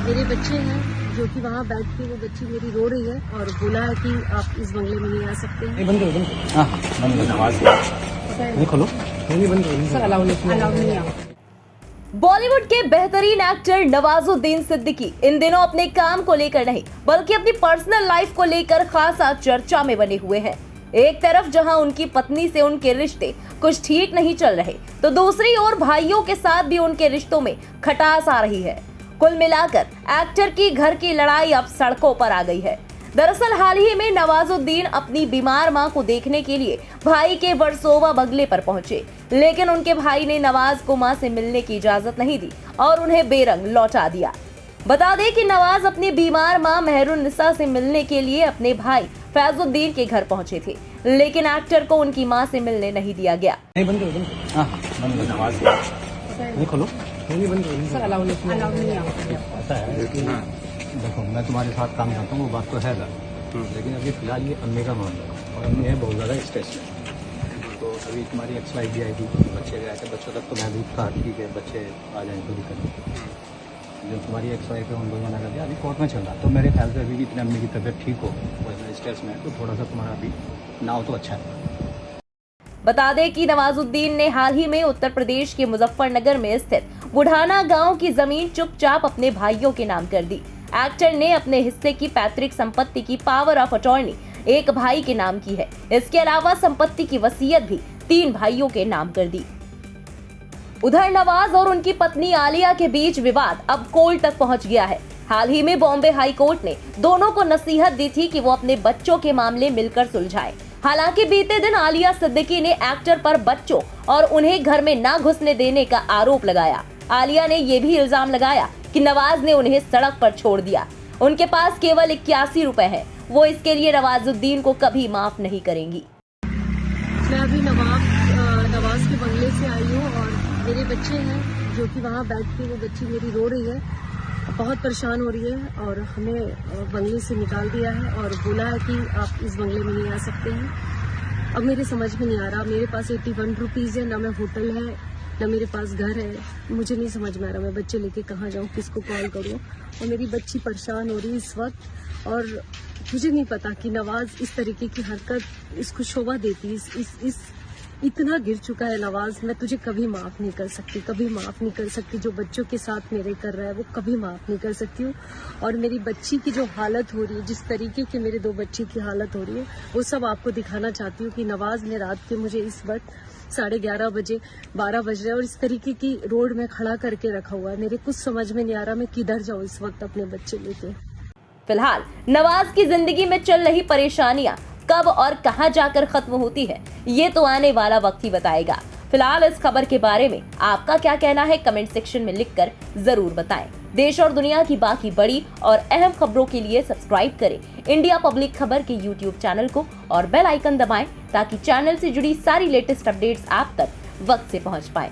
मेरे बच्चे हैं जो कि वहाँ बैठ के वो बच्ची मेरी रो रही है और बोला है कि आप इस बंगले में नहीं आ सकते हैं। बंद करो नहीं खोलो बंद करो सर अलाउ नहीं है। बॉलीवुड के बेहतरीन एक्टर नवाजुद्दीन सिद्दीकी इन दिनों अपने काम को लेकर नहीं बल्कि अपनी पर्सनल लाइफ को लेकर खासा चर्चा में बने हुए हैं। एक तरफ जहां उनकी पत्नी से उनके रिश्ते कुछ ठीक नहीं चल रहे, तो दूसरी ओर भाइयों के साथ भी उनके रिश्तों में खटास आ रही है। कुल मिलाकर एक्टर की घर की लड़ाई अब सड़कों पर आ गई है। दरअसल हाल ही में नवाजुद्दीन अपनी बीमार मां को देखने के लिए भाई के वर्सोवा बंगले पर पहुंचे, लेकिन उनके भाई ने नवाज को मां से मिलने की इजाजत नहीं दी और उन्हें बेरंग लौटा दिया। बता दें कि नवाज अपनी बीमार मां मेहरुन्निसा से मिलने के लिए अपने भाई फैजुद्दीन के घर पहुंचे थे, लेकिन एक्टर को उनकी मां से मिलने नहीं दिया गया। बंद करो नहीं खोलो बंद करो सर अलाउ नहीं है। ऐसा है कि देखो मैं तुम्हारे साथ काम करता हूँ, वो बात तो है लेकिन अभी फिलहाल ये अम्मी का मामला है और अम्मी है बहुत ज़्यादा स्ट्रेस में। तो अभी तुम्हारी एक्स वाइफ भी आई थी, बच्चे भी आए थे, बच्चों तक तो मैं भी कहा ठीक है बच्चे आ जाएँ तो दिक्कत नहीं। जो तुम्हारी एक्स वाइफ है उनको मना कर दिया, अभी कोर्ट में चल रहा। तो मेरे ख्याल से अभी इतने अम्मी की तबीयत ठीक हो और इतना स्ट्रेस में है तो थोड़ा सा तुम्हारा अभी ना हो तो अच्छा है। बता दें कि नवाजुद्दीन ने हाल ही में उत्तर प्रदेश के मुजफ्फरनगर में स्थित बुढ़ाना गांव की जमीन चुपचाप अपने भाइयों के नाम कर दी। एक्टर ने अपने हिस्से की पैतृक संपत्ति की पावर ऑफ अटॉर्नी एक भाई के नाम की है। इसके अलावा संपत्ति की वसीयत भी 3 भाइयों के नाम कर दी। उधर नवाज और उनकी पत्नी आलिया के बीच विवाद अब कोर्ट तक पहुंच गया है। हाल ही में बॉम्बे हाई कोर्ट ने दोनों को नसीहत दी थी कि वो अपने बच्चों के मामले मिलकर सुलझाएं। हालांकि बीते दिन आलिया सिद्दीकी ने एक्टर पर बच्चों और उन्हें घर में ना घुसने देने का आरोप लगाया। आलिया ने ये भी इल्जाम लगाया कि नवाज ने उन्हें सड़क पर छोड़ दिया। उनके पास केवल 81 रुपए है, वो इसके लिए नवाजुद्दीन को कभी माफ नहीं करेंगी। मैं अभी नवाज के बंगले से आई हूँ और मेरे बच्चे हैं जो कि वहाँ बैठ के वो बच्ची मेरी रो रही है, बहुत परेशान हो रही है और हमें बंगले से निकाल दिया है और बोला है कि आप इस बंगले में नहीं आ सकते हैं। अब मेरे समझ में नहीं आ रहा, मेरे पास 81 रुपीज़ है, ना मैं होटल है ना मेरे पास घर है, मुझे नहीं समझ में आ रहा मैं बच्चे लेके कहाँ जाऊँ, किसको कॉल करूँ। और मेरी बच्ची परेशान हो रही है इस वक्त और मुझे नहीं पता कि नवाज इस तरीके की हरकत इसको शोभा देती। इस इतना गिर चुका है नवाज, मैं तुझे कभी माफ नहीं कर सकती, कभी माफ नहीं कर सकती। जो बच्चों के साथ मेरे कर रहा है वो कभी माफ नहीं कर सकती हूँ। और मेरी बच्ची की जो हालत हो रही है, जिस तरीके की मेरे 2 बच्चे की हालत हो रही है, वो सब आपको दिखाना चाहती हूँ कि नवाज ने रात के मुझे इस वक्त 11:30 बजे 12 बज रहे और इस तरीके की रोड में खड़ा करके रखा हुआ है। मेरे कुछ समझ में नहीं आ रहा मैं किधर जाऊँ इस वक्त अपने बच्चे लेके। फिलहाल नवाज की जिंदगी में चल रही परेशानियां कब और कहां जाकर खत्म होती है, ये तो आने वाला वक्त ही बताएगा। फिलहाल इस खबर के बारे में आपका क्या कहना है, कमेंट सेक्शन में लिखकर जरूर बताएं। देश और दुनिया की बाकी बड़ी और अहम खबरों के लिए सब्सक्राइब करें इंडिया पब्लिक खबर के यूट्यूब चैनल को और बेल आइकन दबाएं ताकि चैनल से जुड़ी सारी लेटेस्ट अपडेट्स आप तक वक्त से पहुंच पाए।